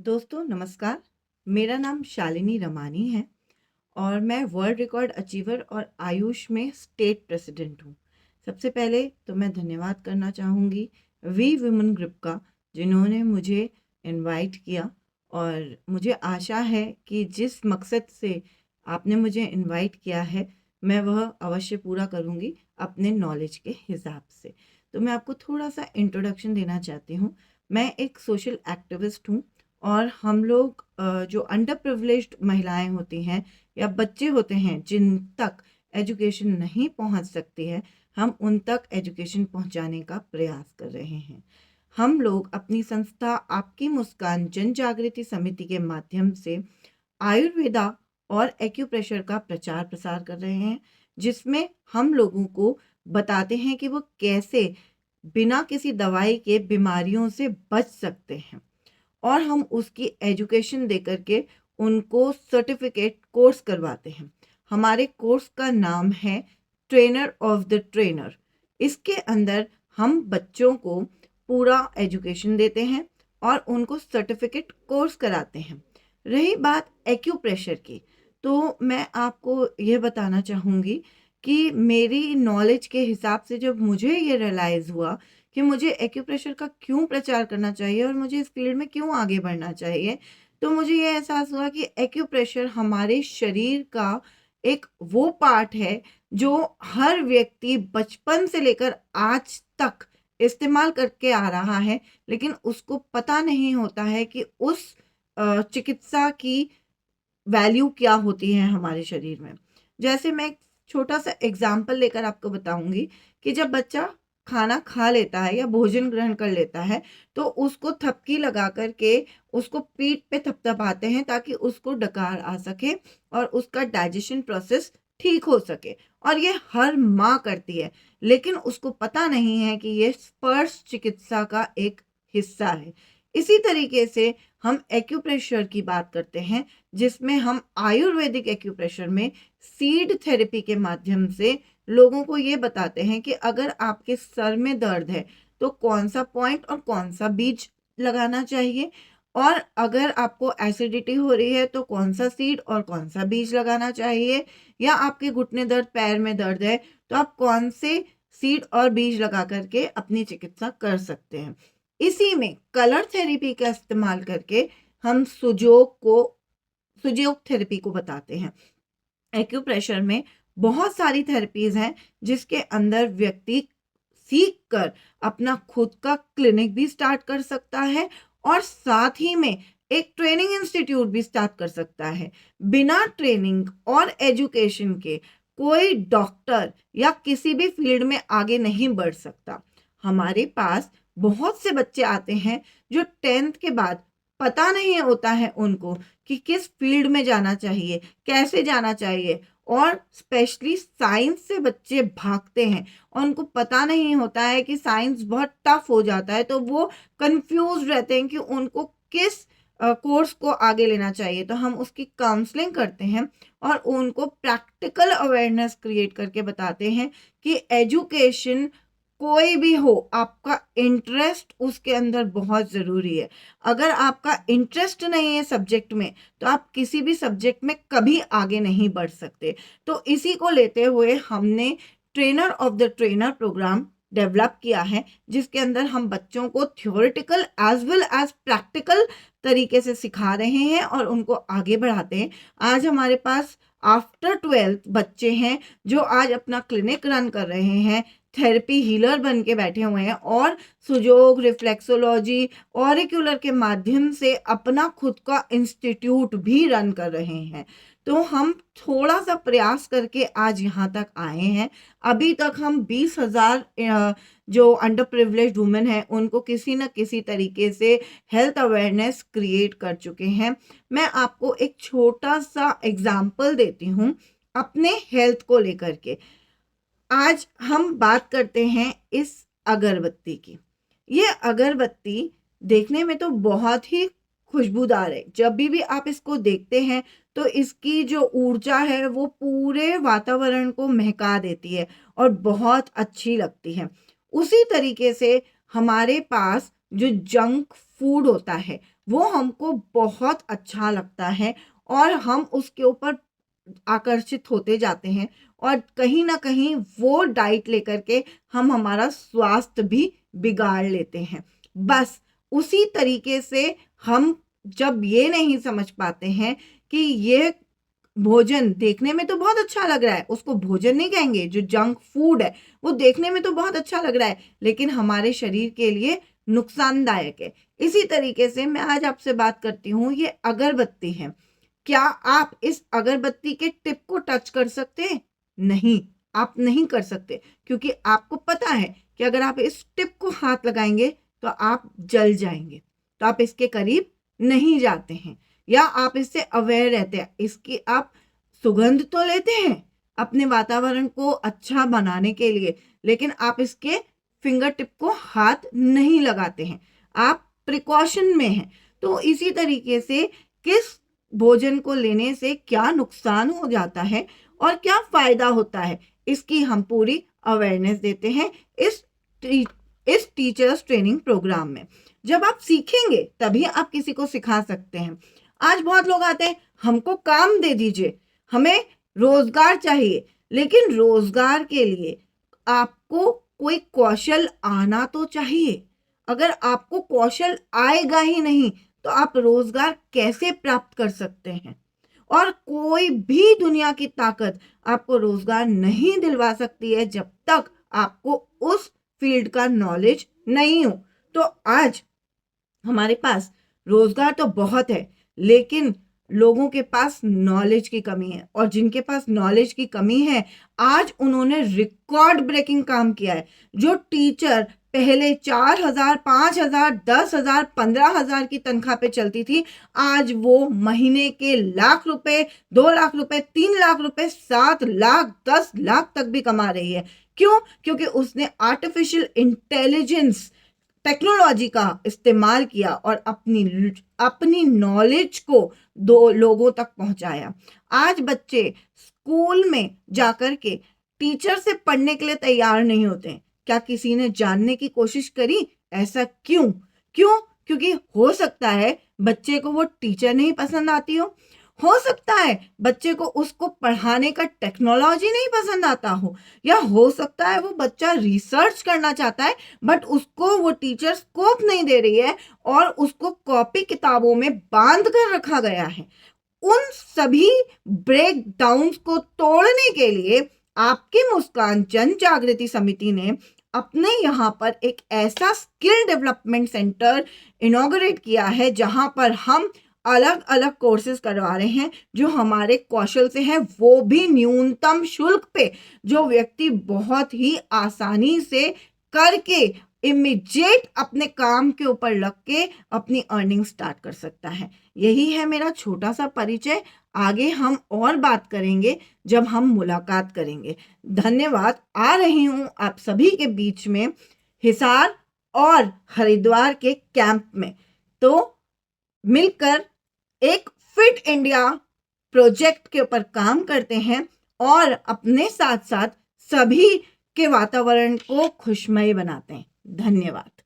दोस्तों नमस्कार। मेरा नाम शालिनी रमानी है और मैं वर्ल्ड रिकॉर्ड अचीवर और आयुष में स्टेट प्रेसिडेंट हूँ। सबसे पहले तो मैं धन्यवाद करना चाहूँगी वी वुमेन ग्रुप का, जिन्होंने मुझे इनवाइट किया। और मुझे आशा है कि जिस मकसद से आपने मुझे इनवाइट किया है मैं वह अवश्य पूरा करूँगी अपने नॉलेज के हिसाब से। तो मैं आपको थोड़ा सा इंट्रोडक्शन देना चाहती हूँ। मैं एक सोशल एक्टिविस्ट हूँ और हम लोग जो अंडर प्रिविलेज्ड महिलाएं होती हैं या बच्चे होते हैं जिन तक एजुकेशन नहीं पहुंच सकती है, हम उन तक एजुकेशन पहुंचाने का प्रयास कर रहे हैं। हम लोग अपनी संस्था आपकी मुस्कान जन जागृति समिति के माध्यम से आयुर्वेदा और एक्यूप्रेशर का प्रचार प्रसार कर रहे हैं, जिसमें हम लोगों को बताते हैं कि वो कैसे बिना किसी दवाई के बीमारियों से बच सकते हैं। और हम उसकी एजुकेशन दे करके उनको सर्टिफिकेट कोर्स करवाते हैं। हमारे कोर्स का नाम है ट्रेनर ऑफ द ट्रेनर। इसके अंदर हम बच्चों को पूरा एजुकेशन देते हैं और उनको सर्टिफिकेट कोर्स कराते हैं। रही बात एक्यूप्रेशर की, तो मैं आपको ये बताना चाहूँगी कि मेरी नॉलेज के हिसाब से जब मुझे ये रियलाइज़ हुआ कि मुझे एक्यूप्रेशर का क्यों प्रचार करना चाहिए और मुझे इस फील्ड में क्यों आगे बढ़ना चाहिए, तो मुझे ये एहसास हुआ कि एक्यूप्रेशर हमारे शरीर का एक वो पार्ट है जो हर व्यक्ति बचपन से लेकर आज तक इस्तेमाल करके आ रहा है, लेकिन उसको पता नहीं होता है कि उस चिकित्सा की वैल्यू क्या होती है हमारे शरीर में। जैसे मैं एक छोटा सा एग्जाम्पल लेकर आपको बताऊंगी कि जब बच्चा खाना खा लेता है या भोजन ग्रहण कर लेता है तो उसको थपकी लगा करके उसको पीठ पे थपथपाते हैं ताकि उसको डकार आ सके और उसका डाइजेशन प्रोसेस ठीक हो सके। और ये हर माँ करती है, लेकिन उसको पता नहीं है कि ये स्पर्श चिकित्सा का एक हिस्सा है। इसी तरीके से हम एक्यूप्रेशर की बात करते हैं, जिसमें हम आयुर्वेदिक एक्यूप्रेशर में सीड थेरेपी के माध्यम से लोगों को ये बताते हैं कि अगर आपके सर में दर्द है तो कौन सा पॉइंट और कौन सा बीज लगाना चाहिए, और अगर आपको एसिडिटी हो रही है तो कौन सा सीड और कौन सा बीज लगाना चाहिए, या आपके घुटने दर्द, पैर में दर्द है तो आप कौन से सीड और बीज लगा करके अपनी चिकित्सा कर सकते हैं। इसी में कलर थेरेपी का इस्तेमाल करके हम सुजोग थेरेपी को बताते हैं। एक्यूप्रेशर में बहुत सारी थेरेपीज हैं जिसके अंदर व्यक्ति सीख कर अपना खुद का क्लिनिक भी स्टार्ट कर सकता है और साथ ही में एक ट्रेनिंग इंस्टीट्यूट भी स्टार्ट कर सकता है। बिना ट्रेनिंग और एजुकेशन के कोई डॉक्टर या किसी भी फील्ड में आगे नहीं बढ़ सकता। हमारे पास बहुत से बच्चे आते हैं जो 10th के बाद पता नहीं होता है उनको कि किस फील्ड में जाना चाहिए, कैसे जाना चाहिए। और स्पेशली साइंस से बच्चे भागते हैं और उनको पता नहीं होता है कि साइंस बहुत टफ हो जाता है, तो वो कंफ्यूज रहते हैं कि उनको किस कोर्स को आगे लेना चाहिए। तो हम उसकी काउंसलिंग करते हैं और उनको प्रैक्टिकल अवेयरनेस क्रिएट करके बताते हैं कि एजुकेशन कोई भी हो, आपका इंटरेस्ट उसके अंदर बहुत ज़रूरी है। अगर आपका इंटरेस्ट नहीं है सब्जेक्ट में तो आप किसी भी सब्जेक्ट में कभी आगे नहीं बढ़ सकते। तो इसी को लेते हुए हमने trainer of the trainer program develop किया है, जिसके अंदर हम बच्चों को theoretical as well as practical तरीके से सिखा रहे हैं और उनको आगे बढ़ाते हैं। आज हमारे पास आफ्टर 12th बच्चे हैं जो आज अपना क्लिनिक रन कर रहे हैं, थेरेपी हीलर बन के बैठे हुए हैं और सुजोग, रिफ्लेक्सोलॉजी, ऑरिक्यूलर के माध्यम से अपना खुद का इंस्टीट्यूट भी रन कर रहे हैं। तो हम थोड़ा सा प्रयास करके आज यहाँ तक आए हैं। अभी तक हम 20,000 जो अंडर प्रिविलेज्ड वुमेन हैं उनको किसी न किसी तरीके से हेल्थ अवेयरनेस क्रिएट कर चुके हैं। मैं आपको एक छोटा सा एग्जाम्पल देती हूँ अपने हेल्थ को लेकर के। आज हम बात करते हैं इस अगरबत्ती की। ये अगरबत्ती देखने में तो बहुत ही खुशबूदार है। जब भी आप इसको देखते हैं तो इसकी जो ऊर्जा है वो पूरे वातावरण को महका देती है और बहुत अच्छी लगती है। उसी तरीके से हमारे पास जो जंक फूड होता है वो हमको बहुत अच्छा लगता है और हम उसके ऊपर आकर्षित होते जाते हैं और कहीं ना कहीं वो डाइट लेकर के हम हमारा स्वास्थ्य भी बिगाड़ लेते हैं। बस उसी तरीके से हम जब ये नहीं समझ पाते हैं कि ये भोजन देखने में तो बहुत अच्छा लग रहा है, उसको भोजन नहीं कहेंगे, जो जंक फूड है वो देखने में तो बहुत अच्छा लग रहा है लेकिन हमारे शरीर के लिए नुकसानदायक है। इसी तरीके से मैं आज आपसे बात करती हूँ, ये अगरबत्ती है। क्या आप इस अगरबत्ती के टिप को टच कर सकते हैं? नहीं, आप नहीं कर सकते, क्योंकि आपको पता है कि अगर आप इस टिप को हाथ लगाएंगे तो आप जल जाएंगे, तो आप इसके करीब नहीं जाते हैं या आप इससे अवेयर रहते हैं। इसकी आप सुगंध तो लेते हैं अपने वातावरण को अच्छा बनाने के लिए, लेकिन आप इसके फिंगर टिप को हाथ नहीं लगाते हैं, आप प्रिकॉशन में हैं। तो इसी तरीके से किस भोजन को लेने से क्या नुकसान हो जाता है और क्या फायदा होता है, इसकी हम पूरी अवेयरनेस देते हैं इस टीचर्स ट्रेनिंग प्रोग्राम में। जब आप सीखेंगे तभी आप किसी को सिखा सकते हैं। आज बहुत लोग आते हैं, हमको काम दे दीजिए, हमें रोजगार चाहिए, लेकिन रोजगार के लिए आपको कोई कौशल आना तो चाहिए। अगर आपको कौशल आएगा ही नहीं तो आप रोजगार कैसे प्राप्त कर सकते हैं? और कोई भी दुनिया की ताकत आपको रोजगार नहीं दिलवा सकती है जब तक आपको उस फील्ड का नॉलेज नहीं हो। तो आज हमारे पास रोजगार तो बहुत है, लेकिन लोगों के पास नॉलेज की कमी है, और जिनके पास नॉलेज की कमी है आज उन्होंने रिकॉर्ड ब्रेकिंग काम किया है। जो टीचर पहले 4,000, 5,000, 10,000, 15,000 की तनख्वाह पे चलती थी, आज वो महीने के लाख रुपए, 2 लाख रुपए, 3 लाख रुपए, 7 लाख, 10 लाख तक भी कमा रही है। क्यों? क्योंकि उसने आर्टिफिशियल इंटेलिजेंस टेक्नोलॉजी का इस्तेमाल किया और अपनी नॉलेज को दो लोगों तक पहुंचाया। आज बच्चे स्कूल में जाकर के टीचर से पढ़ने के लिए तैयार नहीं होते हैं। क्या किसी ने जानने की कोशिश करी ऐसा क्यों? क्योंकि हो सकता है बच्चे को वो टीचर नहीं पसंद आती हो सकता है बच्चे को उसको पढ़ाने का टेक्नोलॉजी नहीं पसंद आता हो, या हो सकता है वो बच्चा रिसर्च करना चाहता है बट उसको वो टीचर स्कोप नहीं दे रही है और उसको कॉपी किताबों में बांध कर रखा गया है। उन सभी ब्रेक डाउन्स को तोड़ने के लिए आपकी मुस्कान जन जागृति समिति ने अपने यहाँ पर एक ऐसा स्किल डेवलपमेंट सेंटर इनॉग्रेट किया है जहां पर हम अलग अलग कोर्सेज करवा रहे हैं जो हमारे कौशल से हैं, वो भी न्यूनतम शुल्क पे, जो व्यक्ति बहुत ही आसानी से करके इमीडिएट अपने काम के ऊपर लग के अपनी अर्निंग स्टार्ट कर सकता है। यही है मेरा छोटा सा परिचय। आगे हम और बात करेंगे जब हम मुलाकात करेंगे। धन्यवाद। आ रही हूँ आप सभी के बीच में हिसार और हरिद्वार के कैंप में, तो मिलकर एक फिट इंडिया प्रोजेक्ट के ऊपर काम करते हैं और अपने साथ साथ सभी के वातावरण को खुशमय बनाते हैं। धन्यवाद।